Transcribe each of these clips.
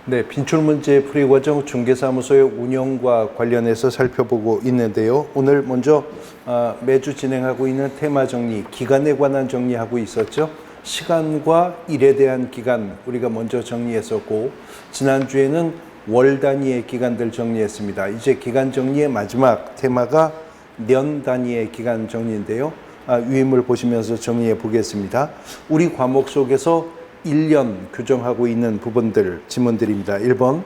네, 빈출문제 풀이과정 중개사무소의 운영과 관련해서 살펴보고 있는데요. 오늘 먼저 매주 진행하고 있는 테마 정리, 기간에 관한 정리하고 있었죠. 시간과 일에 대한 기간 우리가 먼저 정리했었고, 지난주에는 월 단위의 기간들 정리했습니다. 이제 기간 정리의 마지막 테마가 년 단위의 기간 정리인데요. 유임을 보시면서 정리해 보겠습니다. 우리 과목 속에서 1년 규정하고 있는 부분들, 지문들입니다. 1번,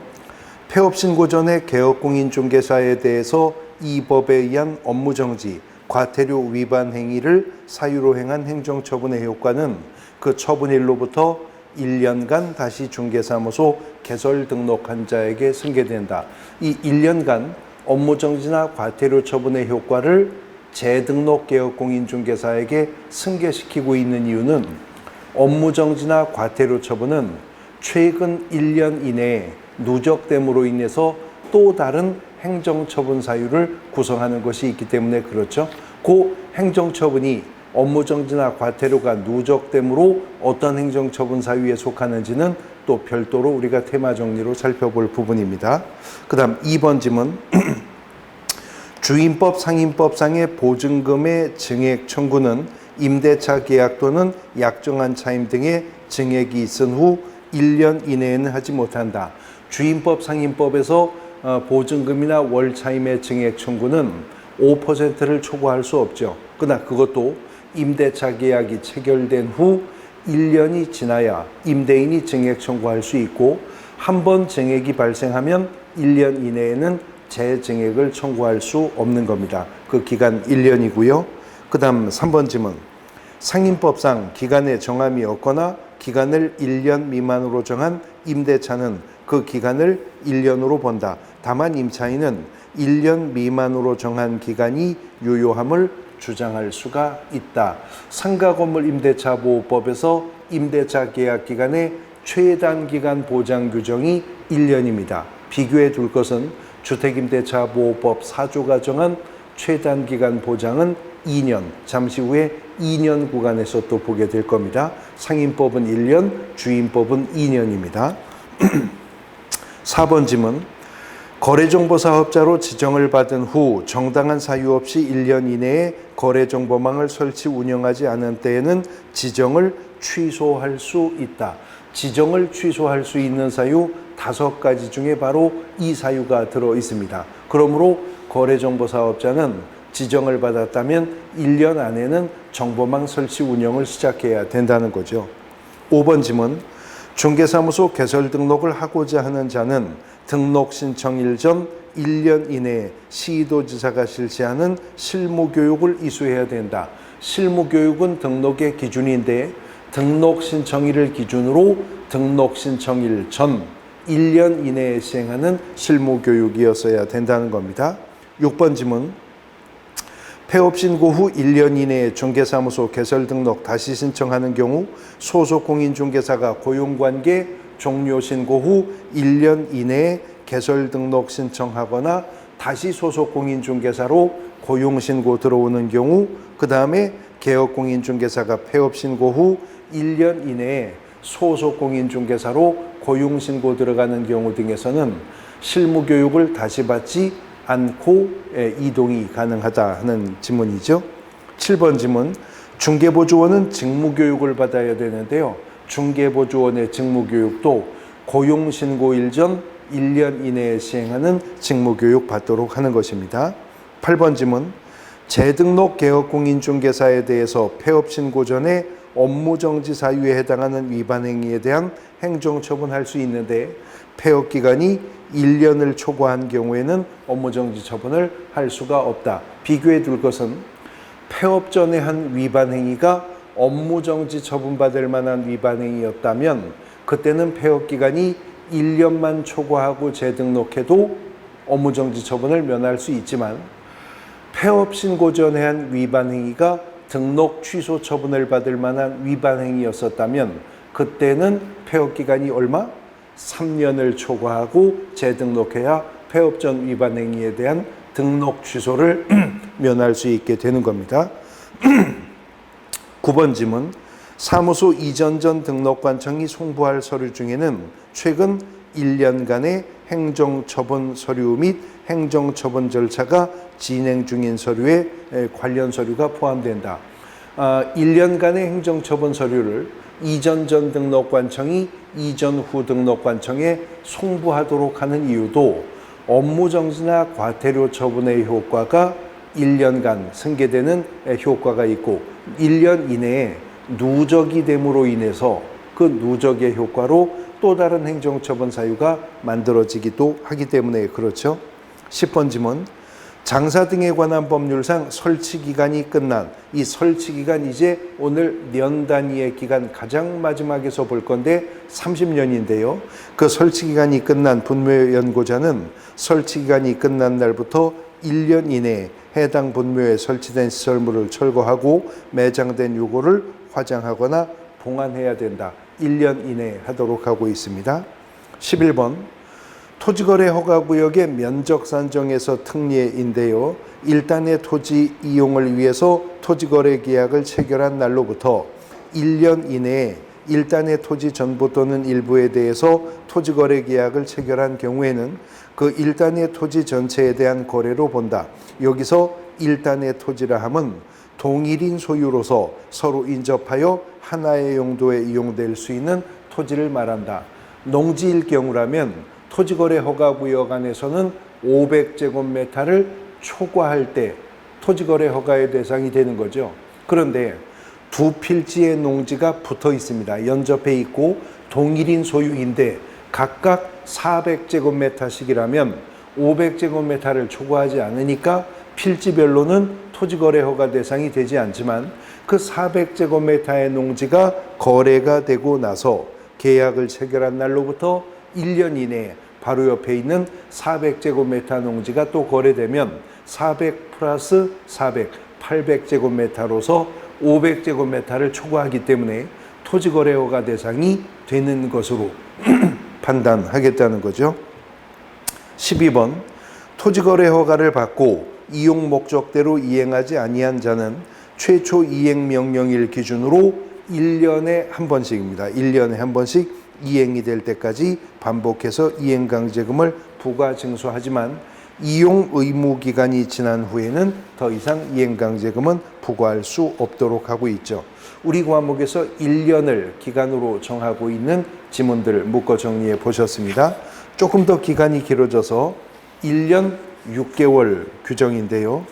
폐업신고 전에 개업공인중개사에 대해서 이 법에 의한 업무정지, 과태료 위반 행위를 사유로 행한 행정처분의 효과는 그 처분일로부터 1년간 다시 중개사무소 개설 등록한 자에게 승계된다. 이 1년간 업무정지나 과태료 처분의 효과를 재등록 개업공인중개사에게 승계시키고 있는 이유는 업무정지나 과태료 처분은 최근 1년 이내에 누적됨으로 인해서 또 다른 행정처분 사유를 구성하는 것이 있기 때문에 그렇죠. 그 행정처분이 업무정지나 과태료가 누적됨으로 어떤 행정처분 사유에 속하는지는 또 별도로 우리가 테마 정리로 살펴볼 부분입니다. 그 다음 2번 지문. 주임법 상임법상의 보증금의 증액 청구는 임대차 계약 또는 약정한 차임 등의 증액이 있은 후 1년 이내에는 하지 못한다. 주임법 상임법에서 보증금이나 월 차임의 증액 청구는 5%를 초과할 수 없죠. 그러나 그것도 임대차 계약이 체결된 후 1년이 지나야 임대인이 증액 청구할 수 있고, 한 번 증액이 발생하면 1년 이내에는 재증액을 청구할 수 없는 겁니다. 그 기간 1년이고요. 그 다음 3번 지문. 상임법상 기간에 정함이 없거나 기간을 1년 미만으로 정한 임대차는 그 기간을 1년으로 본다. 다만 임차인은 1년 미만으로 정한 기간이 유효함을 주장할 수가 있다. 상가건물 임대차 보호법에서 임대차 계약 기간의 최단 기간 보장 규정이 1년입니다. 비교해 둘 것은 주택임대차 보호법 4조가 정한 최단 기간 보장은 2년, 잠시 후에 2년 구간에서 또 보게 될 겁니다. 상임법은 1년, 주임법은 2년입니다. 4번 지문. 거래정보사업자로 지정을 받은 후 정당한 사유 없이 1년 이내에 거래정보망을 설치 운영하지 않은 때에는 지정을 취소할 수 있다. 지정을 취소할 수 있는 사유 5가지 중에 바로 이 사유가 들어 있습니다. 그러므로 거래정보사업자는 지정을 받았다면 1년 안에는 정보망 설치 운영을 시작해야 된다는 거죠. 5번 지문. 중개사무소 개설 등록을 하고자 하는 자는 등록 신청일 전 1년 이내에 시도지사가 실시하는 실무교육을 이수해야 된다. 실무교육은 등록의 기준인데 등록 신청일을 기준으로 등록 신청일 전 1년 이내에 시행하는 실무교육이었어야 된다는 겁니다. 6번 지문. 폐업신고 후 1년 이내에 중개사무소 개설 등록 다시 신청하는 경우 소속 공인중개사가 고용관계 종료 신고 후 1년 이내에 개설 등록 신청하거나 다시 소속 공인중개사로 고용 신고 들어오는 경우, 그 다음에 개업 공인중개사가 폐업 신고 후 1년 이내에 소속 공인중개사로 고용 신고 들어가는 경우 등에서는 실무교육을 다시 받지 않고 이동이 가능하다 하는 지문이죠. 7번 지문. 중개보조원은 직무교육을 받아야 되는데요. 중개보조원의 직무교육도 고용신고일 전 1년 이내에 시행하는 직무교육 받도록 하는 것입니다. 8번 지문. 재등록 개업공인중개사에 대해서 폐업신고 전에 업무정지 사유에 해당하는 위반 행위에 대한 행정처분할 수 있는데 폐업기간이 1년을 초과한 경우에는 업무정지 처분을 할 수가 없다. 비교해 둘 것은 폐업 전에 한 위반 행위가 업무정지 처분받을 만한 위반 행위였다면 그때는 폐업기간이 1년만 초과하고 재등록해도 업무정지 처분을 면할 수 있지만, 폐업 신고 전에 한 위반 행위가 등록 취소 처분을 받을 만한 위반 행위였었다면 그때는 폐업기간이 얼마? 3년을 초과하고 재등록해야 폐업 전 위반 행위에 대한 등록 취소를 면할 수 있게 되는 겁니다. 9번 지문. 사무소 이전 전 등록관청이 송부할 서류 중에는 최근 1년간의 행정처분 서류 및 행정처분 절차가 진행 중인 서류에 관련 서류가 포함된다. 1년간의 행정처분 서류를 이전 전 등록관청이 이전 후 등록관청에 송부하도록 하는 이유도 업무정지나 과태료 처분의 효과가 1년간 승계되는 효과가 있고 1년 이내에 누적이 됨으로 인해서 그 누적의 효과로 또 다른 행정처분 사유가 만들어지기도 하기 때문에 그렇죠. 10번 지문. 장사 등에 관한 법률상 설치기간이 끝난 이 설치기간 이제 오늘 년 단위의 기간 가장 마지막에서 볼 건데 30년인데요. 그 설치기간이 끝난 분묘 연고자는 설치기간이 끝난 날부터 1년 이내에 해당 분묘에 설치된 시설물을 철거하고 매장된 요구를 화장하거나 봉안해야 된다. 1년 이내에 하도록 하고 있습니다. 11번 토지거래 허가구역의 면적 산정에서 특례인데요. 일단의 토지 이용을 위해서 토지거래 계약을 체결한 날로부터 1년 이내에 일단의 토지 전부 또는 일부에 대해서 토지거래 계약을 체결한 경우에는 그 일단의 토지 전체에 대한 거래로 본다. 여기서 일단의 토지라 함은 동일인 소유로서 서로 인접하여 하나의 용도에 이용될 수 있는 토지를 말한다. 농지일 경우라면 토지거래 허가구역 안에서는 500제곱미터를 초과할 때 토지거래 허가의 대상이 되는 거죠. 그런데 두 필지의 농지가 붙어 있습니다. 연접해 있고 동일인 소유인데 각각 400제곱미터씩이라면 500제곱미터를 초과하지 않으니까 필지별로는 토지거래 허가 대상이 되지 않지만 그 400제곱미터의 농지가 거래가 되고 나서 계약을 체결한 날로부터 1년 이내에 바로 옆에 있는 400제곱미터 농지가 또 거래되면 400 플러스 400, 800제곱미터로서 500제곱미터를 초과하기 때문에 토지거래 허가 대상이 되는 것으로 판단하겠다는 거죠. 12번 토지거래 허가를 받고 이용 목적대로 이행하지 아니한 자는 최초 이행 명령일 기준으로 1년에 한 번씩입니다. 1년에 한 번씩 이행이 될 때까지 반복해서 이행강제금을 부과 징수하지만 이용 의무 기간이 지난 후에는 더 이상 이행강제금은 부과할 수 없도록 하고 있죠. 우리 과목에서 1년을 기간으로 정하고 있는 지문들을 묶어 정리해 보셨습니다. 조금 더 기간이 길어져서 1년 6개월 규정인데요.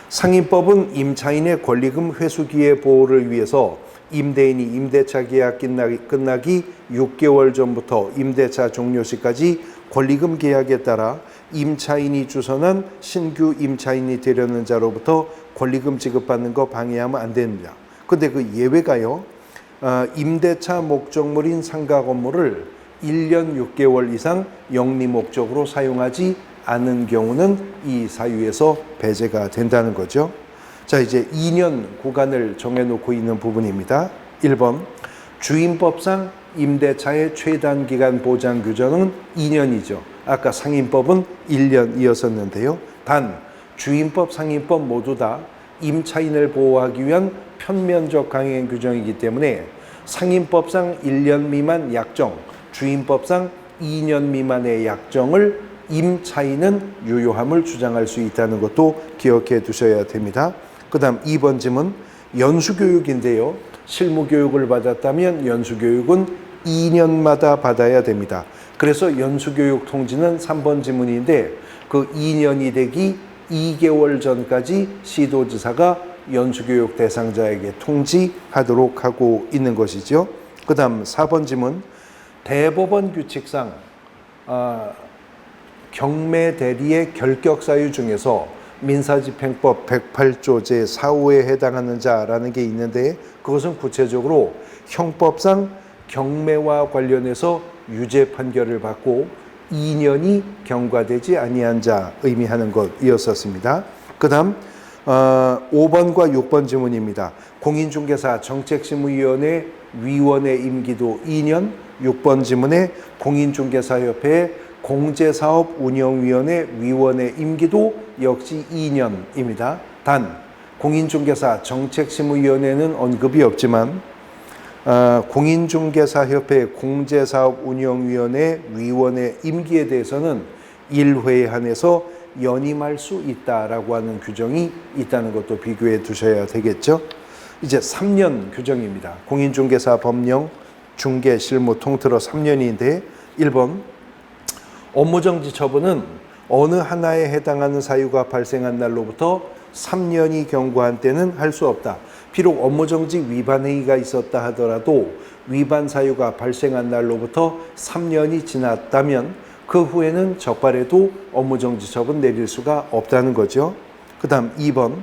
상임법은 임차인의 권리금 회수기의 보호를 위해서 임대인이 임대차 계약 끝나기 6개월 전부터 임대차 종료 시까지 권리금 계약에 따라 임차인이 주선한 신규 임차인이 되려는 자로부터 권리금 지급받는 거 방해하면 안 됩니다. 근데 그 예외가요. 임대차 목적물인 상가 건물을 1년 6개월 이상 영리 목적으로 사용하지 않은 경우는 이 사유에서 배제가 된다는 거죠. 자, 이제 2년 구간을 정해놓고 있는 부분입니다. 1번 주임법상 임대차의 최단 기간 보장 규정은 2년이죠. 아까 상임법은 1년이었었는데요. 단 주임법, 상임법 모두 다 임차인을 보호하기 위한 편면적 강행 규정이기 때문에 상임법상 1년 미만 약정, 주임법상 2년 미만의 약정을 임차인은 유효함을 주장할 수 있다는 것도 기억해 두셔야 됩니다. 그 다음 2번 질문 연수교육인데요. 실무교육을 받았다면 연수교육은 2년마다 받아야 됩니다. 그래서 연수교육 통지는 3번 지문인데 그 2년이 되기 2개월 전까지 시도지사가 연수교육 대상자에게 통지하도록 하고 있는 것이죠. 그 다음 4번 지문 대법원 규칙상 경매 대리의 결격사유 중에서 민사집행법 108조 제4호에 해당하는 자라는 게 있는데 그것은 구체적으로 형법상 경매와 관련해서 유죄 판결을 받고 2년이 경과되지 아니한 자 의미하는 것이었었습니다. 그 다음 5번과 6번 질문입니다. 공인중개사 정책심의위원회 위원의 임기도 2년, 6번 질문에 공인중개사협회의 공제사업운영위원회 위원의 임기도 역시 2년입니다. 단 공인중개사 정책심의위원회는 언급이 없지만 공인중개사협회 공제사업운영위원회 위원회 임기에 대해서는 1회에 한해서 연임할 수 있다라고 하는 규정이 있다는 것도 비교해 두셔야 되겠죠. 이제 3년 규정입니다. 공인중개사 법령 중개 실무 통틀어 3년인데 1번 업무정지 처분은 어느 하나에 해당하는 사유가 발생한 날로부터 3년이 경과한 때는 할 수 없다. 비록 업무정지 위반 행위가 있었다 하더라도 위반 사유가 발생한 날로부터 3년이 지났다면 그 후에는 적발해도 업무정지 처분 내릴 수가 없다는 거죠. 그 다음 2번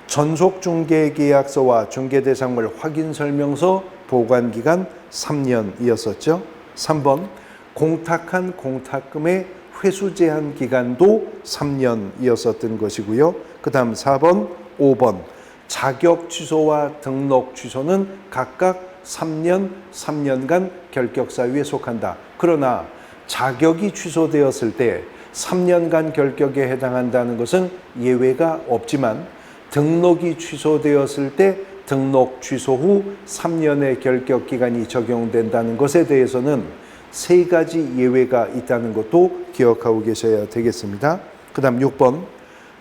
전속중개계약서와 중개대상물 확인설명서 보관기간 3년이었었죠. 3번 공탁한 공탁금의 회수 제한 기간도 3년이었었던 것이고요. 그 다음 4번, 5번 자격 취소와 등록 취소는 각각 3년, 3년간 결격 사유에 속한다. 그러나 자격이 취소되었을 때 3년간 결격에 해당한다는 것은 예외가 없지만 등록이 취소되었을 때 등록 취소 후 3년의 결격 기간이 적용된다는 것에 대해서는 3가지 예외가 있다는 것도 기억하고 계셔야 되겠습니다. 그 다음 6번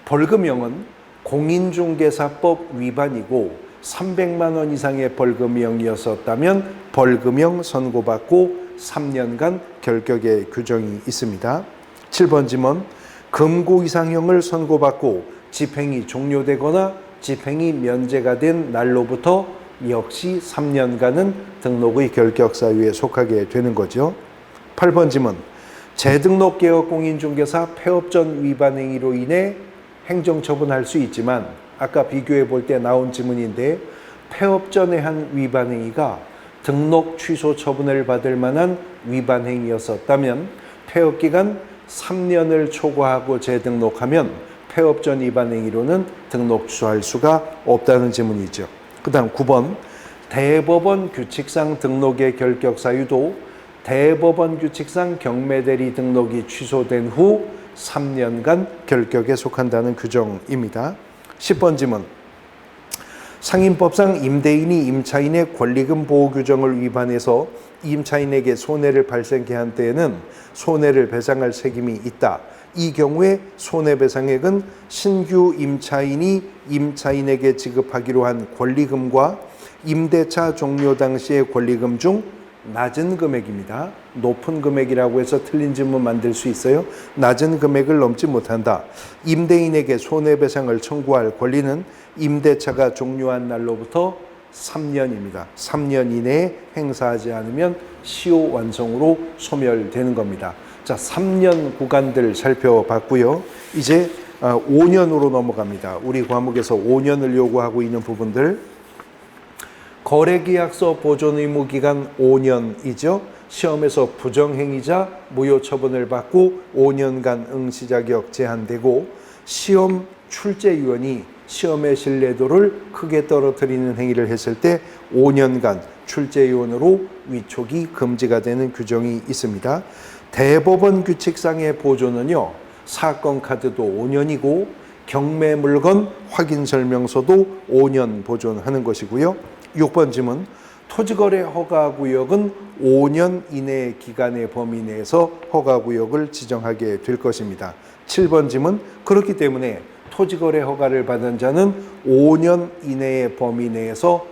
벌금형은 공인중개사법 위반이고 300만 원 이상의 벌금형이었었다면 벌금형 선고받고 3년간 결격의 규정이 있습니다. 7번 지문 금고 이상형을 선고받고 집행이 종료되거나 집행이 면제가 된 날로부터 역시 3년간은 등록의 결격 사유에 속하게 되는 거죠. 8번 지문 재등록개업 공인중개사 폐업전 위반 행위로 인해 행정처분할 수 있지만 아까 비교해 볼 때 나온 지문인데 폐업전에 한 위반 행위가 등록 취소 처분을 받을 만한 위반 행위였었다면 폐업기간 3년을 초과하고 재등록하면 폐업전 위반 행위로는 등록 취소할 수가 없다는 지문이죠. 그 다음 9번 대법원 규칙상 등록의 결격 사유도 대법원 규칙상 경매대리 등록이 취소된 후 3년간 결격에 속한다는 규정입니다. 10번 지문 상인법상 임대인이 임차인의 권리금 보호 규정을 위반해서 임차인에게 손해를 발생케 한 때에는 손해를 배상할 책임이 있다. 이 경우에 손해배상액은 신규 임차인이 임차인에게 지급하기로 한 권리금과 임대차 종료 당시의 권리금 중 낮은 금액입니다. 높은 금액이라고 해서 틀린 질문 만들 수 있어요. 낮은 금액을 넘지 못한다. 임대인에게 손해배상을 청구할 권리는 임대차가 종료한 날로부터 3년입니다. 3년 이내에 행사하지 않으면 시효 완성으로 소멸되는 겁니다. 자, 3년 구간들 살펴봤고요. 이제 5년으로 넘어갑니다. 우리 과목에서 5년을 요구하고 있는 부분들. 거래계약서 보존 의무 기간 5년이죠. 시험에서 부정행위자 무효 처분을 받고 5년간 응시 자격 제한되고 시험 출제위원이 시험의 신뢰도를 크게 떨어뜨리는 행위를 했을 때 5년간 출제위원으로 위촉이 금지가 되는 규정이 있습니다. 대법원 규칙상의 보존은요. 사건 카드도 5년이고 경매 물건 확인 설명서도 5년 보존하는 것이고요. 6번 질문 토지거래 허가구역은 5년 이내 기간의 범위 내에서 허가구역을 지정하게 될 것입니다. 7번 질문 그렇기 때문에 토지거래 허가를 받은 자는 5년 이내의 범위 내에서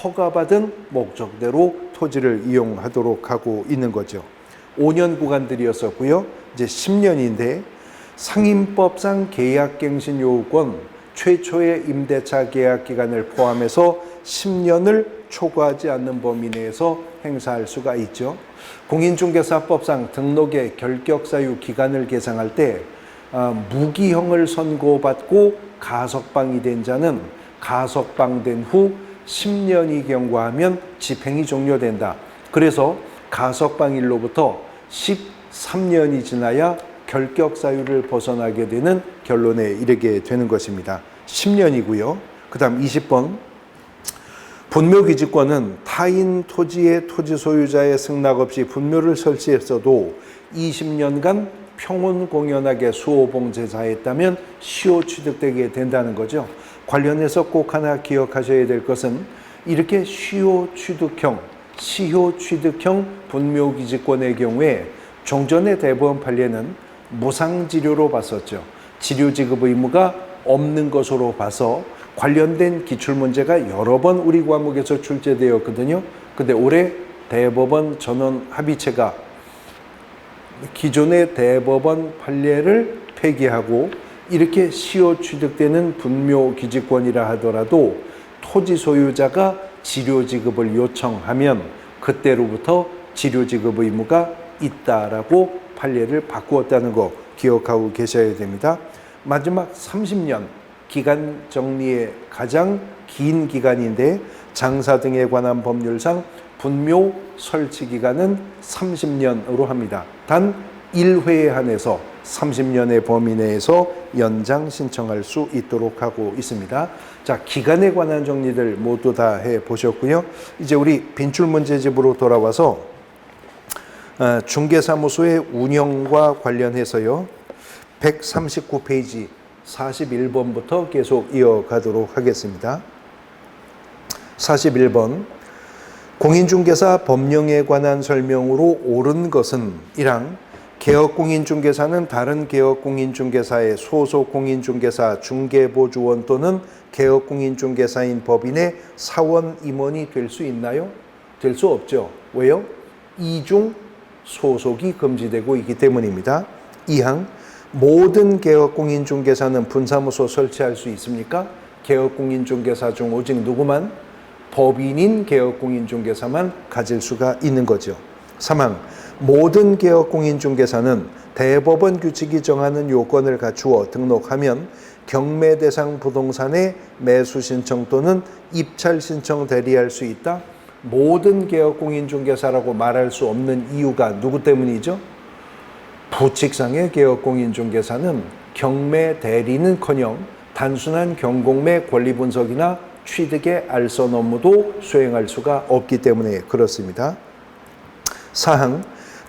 허가받은 목적대로 토지를 이용하도록 하고 있는 거죠. 5년 구간들이었었고요. 이제 10년인데 상인법상 계약갱신 요구권 최초의 임대차 계약 기간을 포함해서 10년을 초과하지 않는 범위 내에서 행사할 수가 있죠. 공인중개사법상 등록의 결격사유 기간을 계상할 때 무기형을 선고받고 가석방이 된 자는 가석방된 후 10년이 경과하면 집행이 종료된다. 그래서 가석방일로부터 13년이 지나야 결격사유를 벗어나게 되는 결론에 이르게 되는 것입니다. 10년이고요. 그 다음 20번 분묘기지권은 타인 토지의 토지 소유자의 승낙 없이 분묘를 설치했어도 20년간 평온공연하게 수호봉제자했다면 시효 취득되게 된다는 거죠. 관련해서 꼭 하나 기억하셔야 될 것은 이렇게 시효 취득형 시효 취득형 분묘기지권의 경우에 종전의 대법원 판례는 무상치료로 봤었죠. 치료 지급 의무가 없는 것으로 봐서 관련된 기출문제가 여러 번 우리 과목에서 출제되었거든요. 근데 올해 대법원 전원 합의체가 기존의 대법원 판례를 폐기하고 이렇게 시효 취득되는 분묘기지권이라 하더라도 토지 소유자가 치료 지급을 요청하면 그때로부터 치료 지급 의무가 있다라고 판례를 바꾸었다는 거 기억하고 계셔야 됩니다. 마지막 30년 기간 정리의 가장 긴 기간인데 장사 등에 관한 법률상 분묘 설치 기간은 30년으로 합니다. 단 1회에 한해서 30년의 범위 내에서 연장 신청할 수 있도록 하고 있습니다. 자, 기간에 관한 정리들 모두 다 해보셨고요. 이제 우리 빈출문제집으로 돌아와서 중개사무소의 운영과 관련해서요. 139페이지 41번부터 계속 이어가도록 하겠습니다. 41번 공인중개사 법령에 관한 설명으로 옳은 것은 1항 개업공인중개사는 다른 개업공인중개사의 소속공인중개사 중개보조원 또는 개업공인중개사인 법인의 사원 임원이 될 수 있나요? 될 수 없죠. 왜요? 이중 소속이 금지되고 있기 때문입니다. 2항 모든 개업공인중개사는 분사무소 설치할 수 있습니까? 개업공인중개사 중 오직 누구만? 법인인 개업공인중개사만 가질 수가 있는 거죠. 3항 모든 개업공인중개사는 대법원 규칙이 정하는 요건을 갖추어 등록하면 경매 대상 부동산의 매수 신청 또는 입찰 신청 대리할 수 있다. 모든 개업공인중개사라고 말할 수 없는 이유가 누구 때문이죠? 부칙상의 개업공인중개사는 경매 대리는커녕 단순한 경공매 권리 분석이나 취득의 알선 업무도 수행할 수가 없기 때문에 그렇습니다. 4항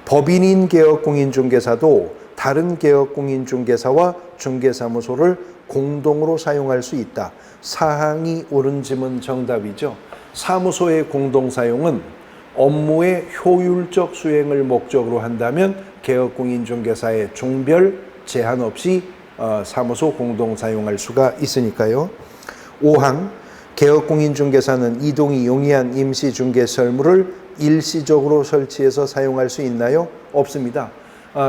법인인 개업공인중개사도 다른 개업공인중개사와 중개사무소를 공동으로 사용할 수 있다. 4항이 옳은 지문 정답이죠. 사무소의 공동사용은 업무의 효율적 수행을 목적으로 한다면 개업공인중개사의 종별 제한 없이 사무소 공동사용할 수가 있으니까요. 5항 개업공인중개사는 이동이 용이한 임시중개설물을 일시적으로 설치해서 사용할 수 있나요? 없습니다.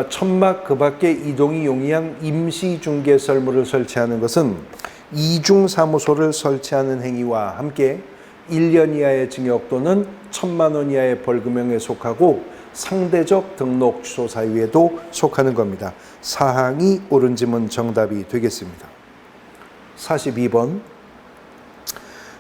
천막 그 밖에 이동이 용이한 임시중개설물을 설치하는 것은 이중사무소를 설치하는 행위와 함께 1년 이하의 징역 또는 1,000만 원 이하의 벌금형에 속하고 상대적 등록 취소 사유에도 속하는 겁니다. 4항이 옳은 지문 정답이 되겠습니다. 42번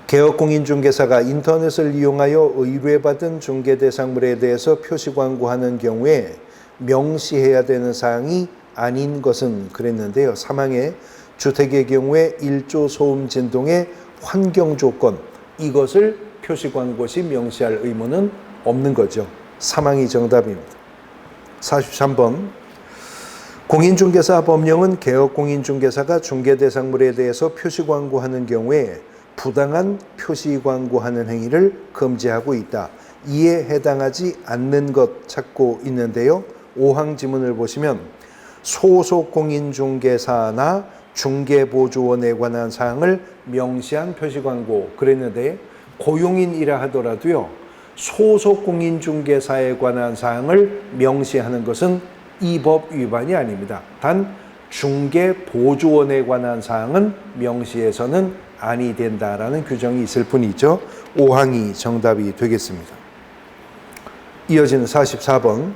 개업공인중개사가 인터넷을 이용하여 의뢰받은 중개대상물에 대해서 표시광고하는 경우에 명시해야 되는 사항이 아닌 것은 그랬는데요. 3항에 주택의 경우에 1조 소음 진동의 환경조건 이것을 표시광고 시 명시할 의무는 없는 거죠. 3항이 정답입니다. 43번 공인중개사 법령은 개업공인중개사가 중개대상물에 대해서 표시광고하는 경우에 부당한 표시광고하는 행위를 금지하고 있다. 이에 해당하지 않는 것 찾고 있는데요. 5항 지문을 보시면 소속 공인중개사나 중개보조원에 관한 사항을 명시한 표시광고 그랬는데 고용인이라 하더라도요. 소속 공인중개사에 관한 사항을 명시하는 것은 이 법 위반이 아닙니다. 단 중개보조원에 관한 사항은 명시해서는 아니 된다라는 규정이 있을 뿐이죠. 5항이 정답이 되겠습니다. 이어지는 44번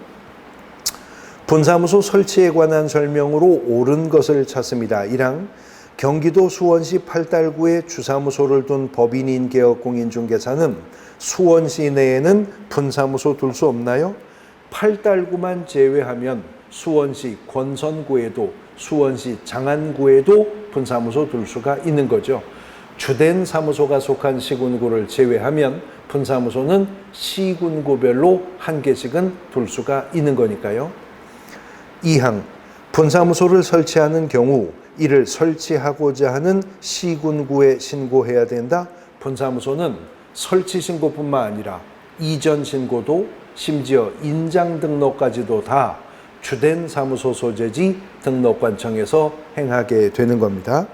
분사무소 설치에 관한 설명으로 옳은 것을 찾습니다. 1항 경기도 수원시 팔달구에 주사무소를 둔 법인인 개업공인중개사는 수원시 내에는 분사무소 둘 수 없나요? 팔달구만 제외하면 수원시 권선구에도 수원시 장안구에도 분사무소 둘 수가 있는 거죠. 주된 사무소가 속한 시군구를 제외하면 분사무소는 시군구별로 한 개씩은 둘 수가 있는 거니까요. 2항 분사무소를 설치하는 경우 이를 설치하고자 하는 시군구에 신고해야 된다. 분사무소는 설치 신고뿐만 아니라 이전 신고도 심지어 인장 등록까지도 다 주된 사무소 소재지 등록관청에서 행하게 되는 겁니다.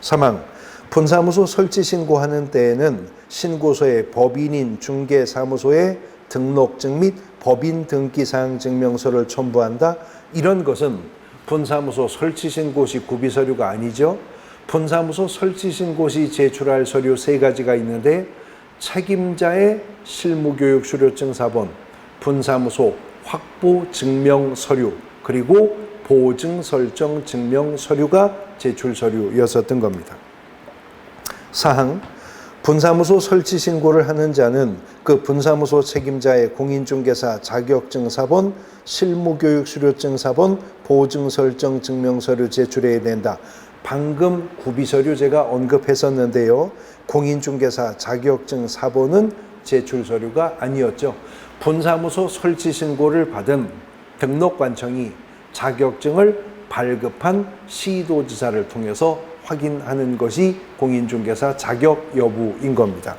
사망, 분사무소 설치 신고하는 때에는 신고서에 법인인 중개사무소의 등록증 및 법인 등기사항 증명서를 첨부한다. 이런 것은 분사무소 설치 신고 시 구비 서류가 아니죠. 분사무소 설치 신고 시 제출할 서류 3가지가 있는데 책임자의 실무교육 수료증 사본, 분사무소 확보 증명 서류, 그리고 보증 설정 증명 서류가 제출 서류였었던 겁니다. 사항, 분사무소 설치 신고를 하는 자는 그 분사무소 책임자의 공인중개사 자격증 사본, 실무교육 수료증 사본, 보증 설정 증명 서류 제출해야 된다. 방금 구비 서류 제가 언급했었는데요. 공인중개사 자격증 사본은 제출 서류가 아니었죠. 분사무소 설치 신고를 받은 등록관청이 자격증을 발급한 시도지사를 통해서 확인하는 것이 공인중개사 자격 여부인 겁니다.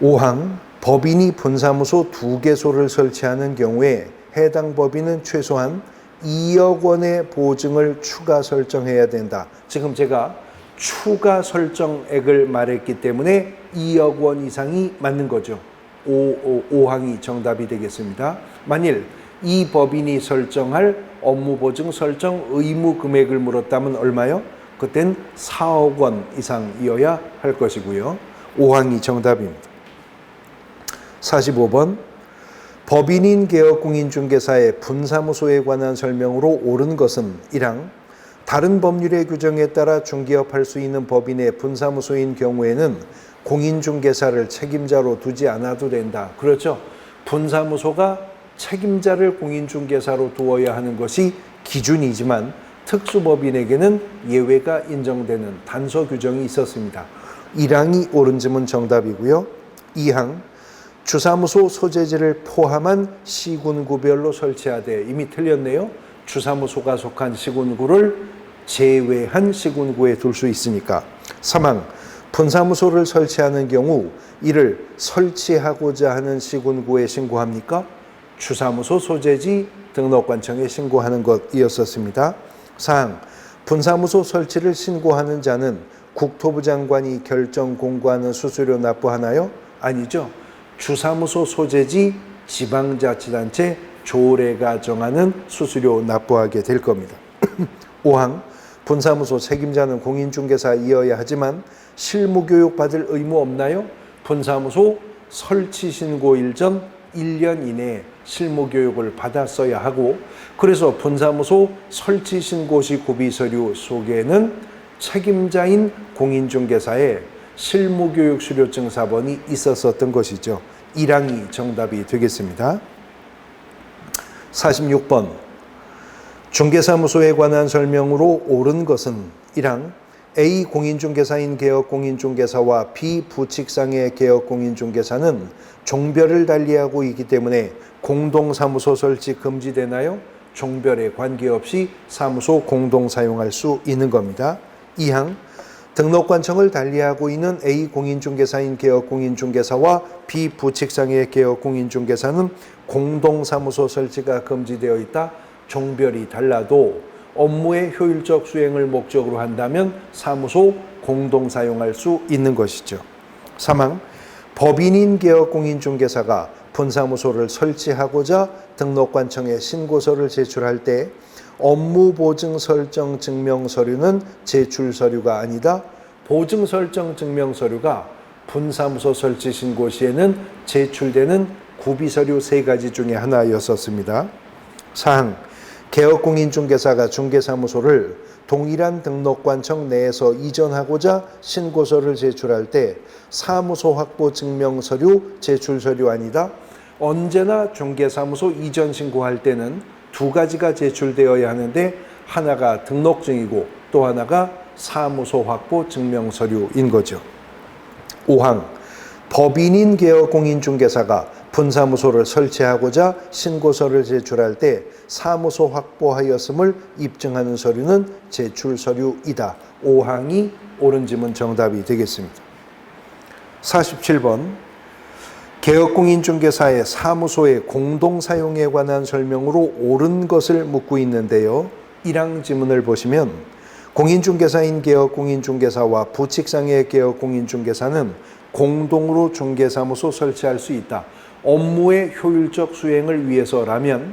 5항, 법인이 분사무소 2개소를 설치하는 경우에 해당 법인은 최소한 2억 원의 보증을 추가 설정해야 된다. 지금 제가 추가 설정액을 말했기 때문에 2억 원 이상이 맞는 거죠. 5항이 정답이 되겠습니다. 만일 이 법인이 설정할 업무보증 설정 의무 금액을 물었다면 얼마요? 그땐 4억 원 이상이어야 할 것이고요. 5항이 정답입니다. 45번, 법인인 개업공인중개사의 분사무소에 관한 설명으로 옳은 것은 1항, 다른 법률의 규정에 따라 중개업할 수 있는 법인의 분사무소인 경우에는 공인중개사를 책임자로 두지 않아도 된다. 그렇죠. 분사무소가 책임자를 공인중개사로 두어야 하는 것이 기준이지만 특수법인에게는 예외가 인정되는 단서 규정이 있었습니다. 1항이 옳은 지문 정답이고요. 2항, 주사무소 소재지를 포함한 시군구별로 설치하되, 이미 틀렸네요. 주사무소가 속한 시군구를 제외한 시군구에 둘 수 있으니까. 3항, 분사무소를 설치하는 경우 이를 설치하고자 하는 시군구에 신고합니까? 주사무소 소재지 등록관청에 신고하는 것이었었습니다. 4항, 분사무소 설치를 신고하는 자는 국토부 장관이 결정 공고하는 수수료 납부하나요? 아니죠. 주사무소 소재지 지방자치단체 조례가 정하는 수수료 납부하게 될 겁니다. 5항, 분사무소 책임자는 공인중개사이어야 하지만 실무교육 받을 의무 없나요? 분사무소 설치 신고일 전 1년 이내에 실무교육을 받았어야 하고, 그래서 분사무소 설치 신고 시 구비 서류 속에는 책임자인 공인중개사의 실무교육 수료증 사본이 있었던 것이죠. 1항이 정답이 되겠습니다. 46번, 중개사무소에 관한 설명으로 옳은 것은 1항, A 공인중개사인 개업공인중개사와 B 부칙상의 개업공인중개사는 종별을 달리하고 있기 때문에 공동사무소 설치 금지되나요? 종별에 관계없이 사무소 공동 사용할 수 있는 겁니다. 2항, 등록관청을 달리하고 있는 A 공인중개사인 개업공인중개사와 B 부칙상의 개업공인중개사는 공동사무소 설치가 금지되어 있다. 종별이 달라도 업무의 효율적 수행을 목적으로 한다면 사무소 공동 사용할 수 있는 것이죠. 3항, 법인인 개업공인중개사가 분사무소를 설치하고자 등록관청에 신고서를 제출할 때 업무보증 설정 증명 서류는 제출 서류가 아니다. 보증 설정 증명 서류가 분사무소 설치 신고 시에는 제출되는 구비 서류 3가지 중에 하나였었습니다. 4항, 개업공인중개사가 중개사무소를 동일한 등록관청 내에서 이전하고자 신고서를 제출할 때 사무소 확보 증명 서류, 제출 서류 아니다. 언제나 중개사무소 이전 신고할 때는 2가지가 제출되어야 하는데 하나가 등록증이고 또 하나가 사무소 확보 증명 서류인 거죠. 5항, 법인인 개업공인중개사가 분사무소를 설치하고자 신고서를 제출할 때 사무소 확보하였음을 입증하는 서류는 제출 서류이다. 5항이 옳은 지문 정답이 되겠습니다. 47번, 개업공인중개사의 사무소의 공동사용에 관한 설명으로 옳은 것을 묻고 있는데요. 1항 지문을 보시면 공인중개사인 개업공인중개사와 부칙상의 개업공인중개사는 공동으로 중개사무소 설치할 수 있다. 업무의 효율적 수행을 위해서라면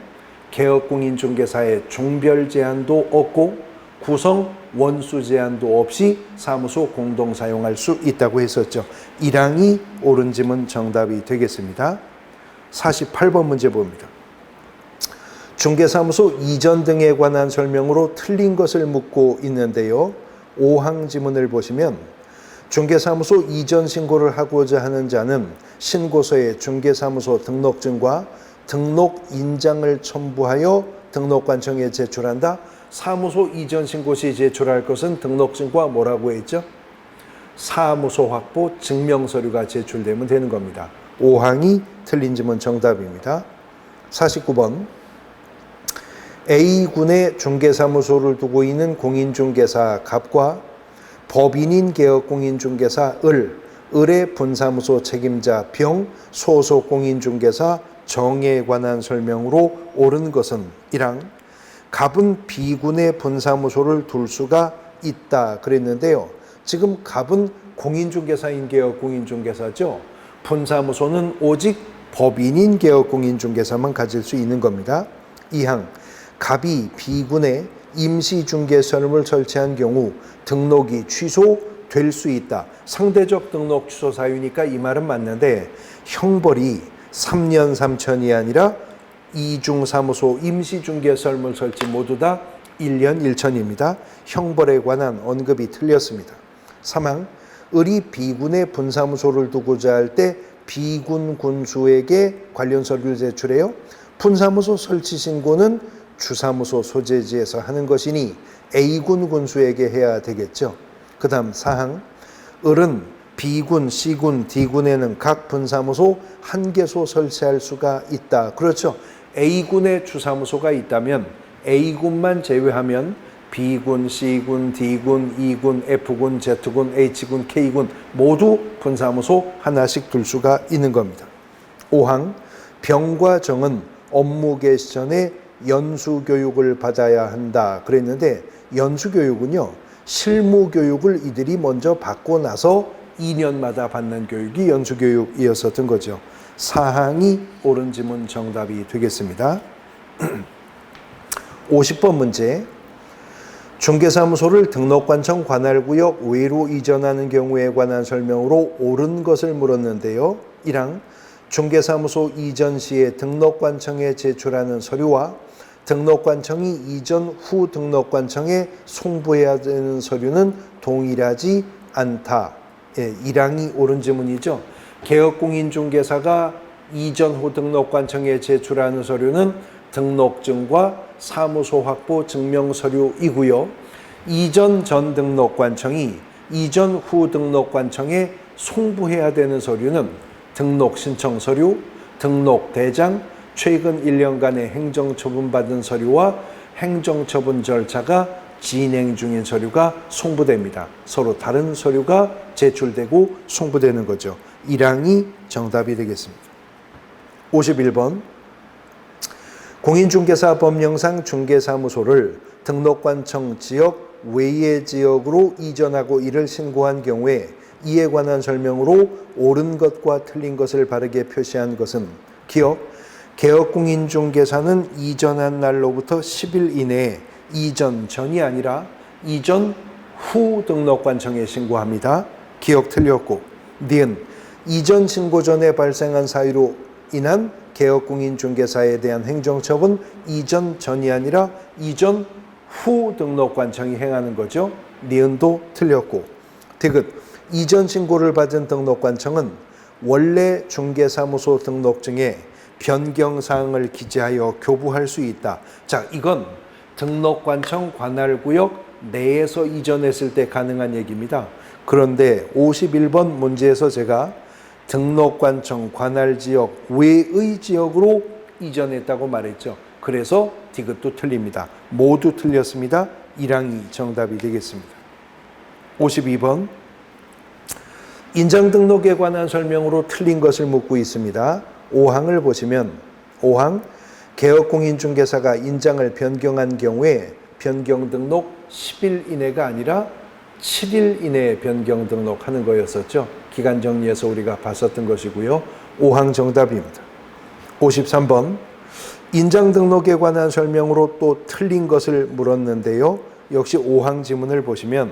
개업공인중개사의 종별 제한도 없고 구성 원수 제한도 없이 사무소 공동 사용할 수 있다고 했었죠. 1항이 옳은 지문 정답이 되겠습니다. 48번 문제 봅니다. 중개사무소 이전 등에 관한 설명으로 틀린 것을 묻고 있는데요. 5항 지문을 보시면 중개사무소 이전 신고를 하고자 하는 자는 신고서에 중개사무소 등록증과 등록 인장을 첨부하여 등록관청에 제출한다. 사무소 이전 신고 시 제출할 것은 등록증과 뭐라고 했죠? 사무소 확보 증명서류가 제출되면 되는 겁니다. 5항이 틀린 지문 정답입니다. 49번 A군에 중개사무소를 두고 있는 공인중개사 갑과 법인인 개업공인중개사 을의 분사무소 책임자 병 소속 공인중개사 정에 관한 설명으로 옳은 것은 1항 갑은 B군의 분사무소를 둘 수가 있다 그랬는데요. 지금 갑은 공인중개사인 개업공인중개사죠. 분사무소는 오직 법인인 개업공인중개사만 가질 수 있는 겁니다. 2항 갑이 B군에 임시중개서를 설치한 경우 등록이 취소될 수 있다. 상대적 등록 취소 사유니까 이 말은 맞는데 형벌이 3년 3천이 아니라 이중사무소 임시중개설물 설치 모두 다 1년 1천입니다. 형벌에 관한 언급이 틀렸습니다. 3항 을이 B군의 분사무소를 두고자 할 때 B군 군수에게 관련 서류를 제출해요. 분사무소 설치 신고는 주사무소 소재지에서 하는 것이니 A군 군수에게 해야 되겠죠. 그 다음 4항 을은 B군, C군, D군에는 각 분사무소 한 개소 설치할 수가 있다. 그렇죠. A군의 주사무소가 있다면 A군만 제외하면 B군, C군, D군, E군, F군, Z군, H군, K군 모두 분사무소 하나씩 둘 수가 있는 겁니다. 5항 병과 정은 업무 개시 전에 연수교육을 받아야 한다 그랬는데 연수교육은요. 실무교육을 이들이 먼저 받고 나서 2년마다 받는 교육이 연수교육이었었던 거죠. 4항이 옳은 지문 정답이 되겠습니다. 50번 문제 중개사무소를 등록관청 관할구역 외로 이전하는 경우에 관한 설명으로 옳은 것을 물었는데요. 1항 중개사무소 이전 시에 등록관청에 제출하는 서류와 등록관청이 이전 후 등록관청에 송부해야 되는 서류는 동일하지 않다. 1항이 옳은 지문이죠. 개업공인중개사가 이전 후 등록관청에 제출하는 서류는 등록증과 사무소 확보 증명서류이고요. 이전 전 등록관청이 이전 후 등록관청에 송부해야 되는 서류는 등록신청서류, 등록대장, 최근 1년간의 행정처분받은 서류와 행정처분 절차가 진행 중인 서류가 송부됩니다. 서로 다른 서류가 제출되고 송부되는 거죠. 1항이 정답이 되겠습니다. 51번 공인중개사 법령상 중개사무소를 등록관청 지역 외의 지역으로 이전하고 이를 신고한 경우에 이에 관한 설명으로 옳은 것과 틀린 것을 바르게 표시한 것은 기억 개업공인중개사는 이전한 날로부터 10일 이내에 이전 전이 아니라 이전 후 등록관청에 신고합니다. 기억 틀렸고 니은 이전 신고 전에 발생한 사유로 인한 개업공인중개사에 대한 행정처분 이전 전이 아니라 이전 후 등록관청이 행하는 거죠. 니은도 틀렸고 디귿 이전 신고를 받은 등록관청은 원래 중개사무소 등록증에 변경사항을 기재하여 교부할 수 있다. 자, 이건 등록관청 관할구역 내에서 이전했을 때 가능한 얘기입니다. 그런데 51번 문제에서 제가 등록관청 관할지역 외의 지역으로 이전했다고 말했죠. 그래서 디귿도 틀립니다. 모두 틀렸습니다. 1항이 정답이 되겠습니다. 52번 인장 등록에 관한 설명으로 틀린 것을 묻고 있습니다. 5항을 보시면 5항 개업공인중개사가 인장을 변경한 경우에 변경 등록 10일 이내가 아니라 7일 이내에 변경 등록하는 거였었죠. 기간 정리해서 우리가 봤었던 것이고요. 5항 정답입니다. 53번 인장 등록에 관한 설명으로 또 틀린 것을 물었는데요. 역시 5항 지문을 보시면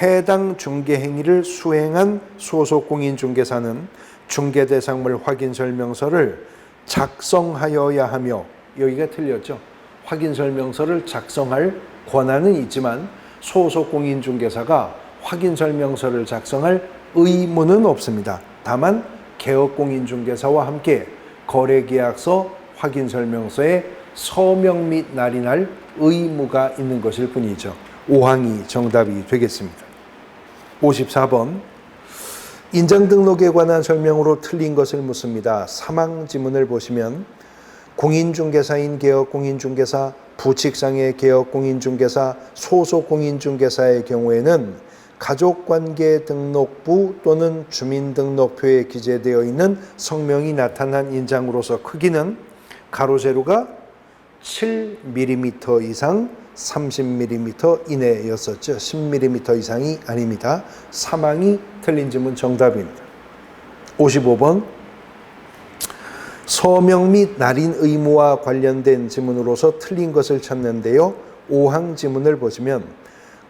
해당 중개행위를 수행한 소속공인중개사는 중개대상물 확인설명서를 작성하여야 하며, 여기가 틀렸죠. 확인설명서를 작성할 권한은 있지만 소속공인중개사가 확인설명서를 작성할 의무는 없습니다. 다만 개업공인중개사와 함께 거래계약서 확인설명서에 서명 및 날인할 의무가 있는 것일 뿐이죠. 5항이 정답이 되겠습니다. 54번 인장 등록에 관한 설명으로 틀린 것을 묻습니다. 3항 지문을 보시면 공인중개사인 개업공인중개사, 부칙상의 개업공인중개사, 소속공인중개사의 경우에는 가족관계 등록부 또는 주민등록표에 기재되어 있는 성명이 나타난 인장으로서 크기는 가로 세로가 7mm 이상 30mm 이내였었죠. 10mm 이상이 아닙니다. 3항이 틀린 지문 정답입니다. 55번 서명 및 날인 의무와 관련된 지문으로서 틀린 것을 찾는데요. 5항 지문을 보시면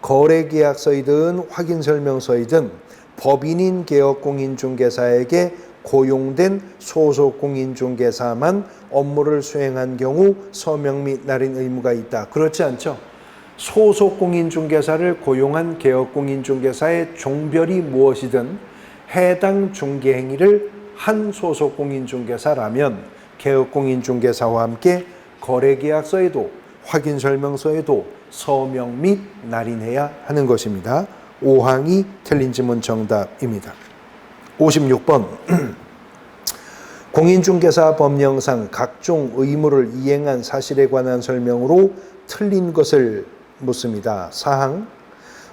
거래계약서이든 확인설명서이든 법인인 개업공인중개사에게 고용된 소속공인중개사만 업무를 수행한 경우 서명 및 날인 의무가 있다. 그렇지 않죠? 소속공인중개사를 고용한 개업공인중개사의 종별이 무엇이든 해당 중개행위를 한 소속공인중개사라면 개업공인중개사와 함께 거래계약서에도 확인설명서에도 서명 및 날인해야 하는 것입니다. 5항이 틀린 지문 정답입니다. 56번 공인중개사 법령상 각종 의무를 이행한 사실에 관한 설명으로 틀린 것을 묻습니다. 4항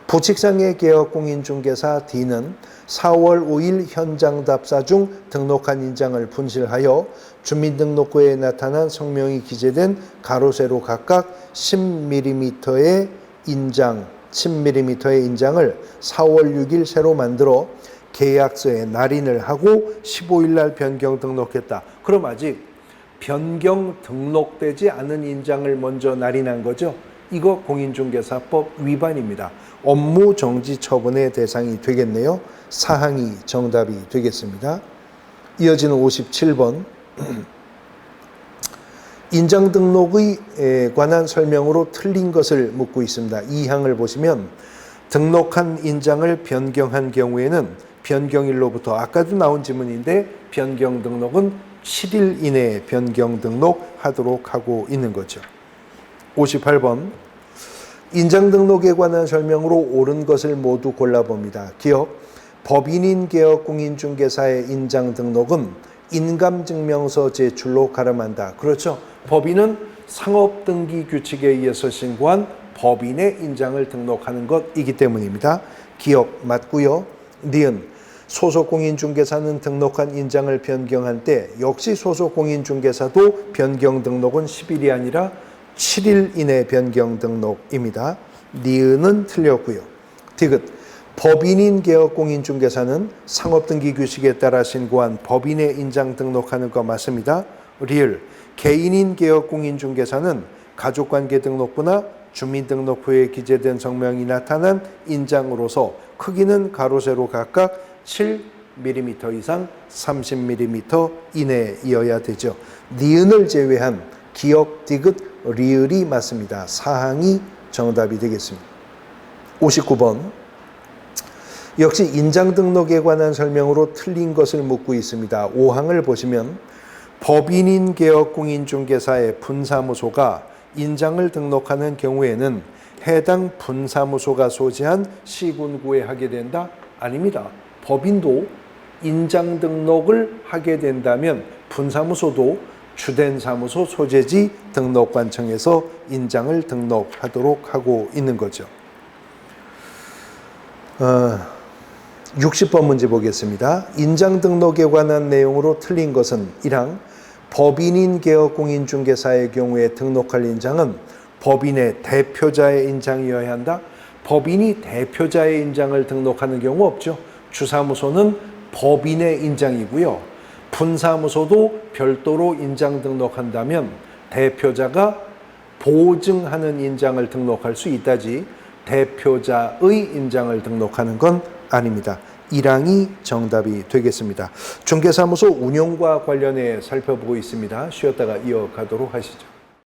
부칙상의 개업공인중개사 D는 4월 5일 현장 답사 중 등록한 인장을 분실하여 주민등록부에 나타난 성명이 기재된 가로 세로 각각 10mm의 인장, 10mm의 인장을 4월 6일 새로 만들어 계약서에 날인을 하고 15일 날 변경 등록했다. 그럼 아직 변경 등록되지 않은 인장을 먼저 날인한 거죠. 이거 공인중개사법 위반입니다. 업무 정지 처분의 대상이 되겠네요. 4항이 정답이 되겠습니다. 이어지는 57번 인장 등록에 관한 설명으로 틀린 것을 묻고 있습니다. 2항을 보시면 등록한 인장을 변경한 경우에는 변경일로부터 아까도 나온 지문인데 변경 등록은 7일 이내에 변경 등록하도록 하고 있는 거죠. 58번 인장 등록에 관한 설명으로 옳은 것을 모두 골라봅니다. 기억 법인인 개업공인중개사의 인장 등록은 인감증명서 제출로 가름한다. 그렇죠. 법인은 상업등기 규칙에 의해서 신고한 법인의 인장을 등록하는 것이기 때문입니다. 기억 맞고요. 니은 소속공인중개사는 등록한 인장을 변경한 때 역시 소속공인중개사도 변경 등록은 10일이 아니라 7일 이내 변경 등록입니다. 니은은 틀렸고요. 디귿 법인인 개업공인중개사는 상업등기 규칙에 따라 신고한 법인의 인장 등록하는 거 맞습니다. 리을 개인인 개업공인중개사는 가족관계 등록부나 주민등록부에 기재된 성명이 나타난 인장으로서 크기는 가로 세로 각각 7mm 이상 30mm 이내이어야 되죠. 니은을 제외한 기억, 디귿, 리을이 맞습니다. 4항이 정답이 되겠습니다. 59번 역시 인장 등록에 관한 설명으로 틀린 것을 묻고 있습니다. 5항을 보시면 법인인 개업공인중개사의 분사무소가 인장을 등록하는 경우에는 해당 분사무소가 소재한 시군구에 하게 된다? 아닙니다. 법인도 인장 등록을 하게 된다면 분사무소도 주된 사무소 소재지 등록관청에서 인장을 등록하도록 하고 있는 거죠. 60번 문제 보겠습니다. 인장 등록에 관한 내용으로 틀린 것은 1항 법인인 개업공인중개사의 경우에 등록할 인장은 법인의 대표자의 인장이어야 한다. 법인이 대표자의 인장을 등록하는 경우 없죠. 주사무소는 법인의 인장이고요. 분사무소도 별도로 인장 등록한다면 대표자가 보증하는 인장을 등록할 수 있다지 대표자의 인장을 등록하는 건 아닙니다. 1항이 정답이 되겠습니다. 중개사무소 운영과 관련해 살펴보고 있습니다. 쉬었다가 이어가도록 하시죠.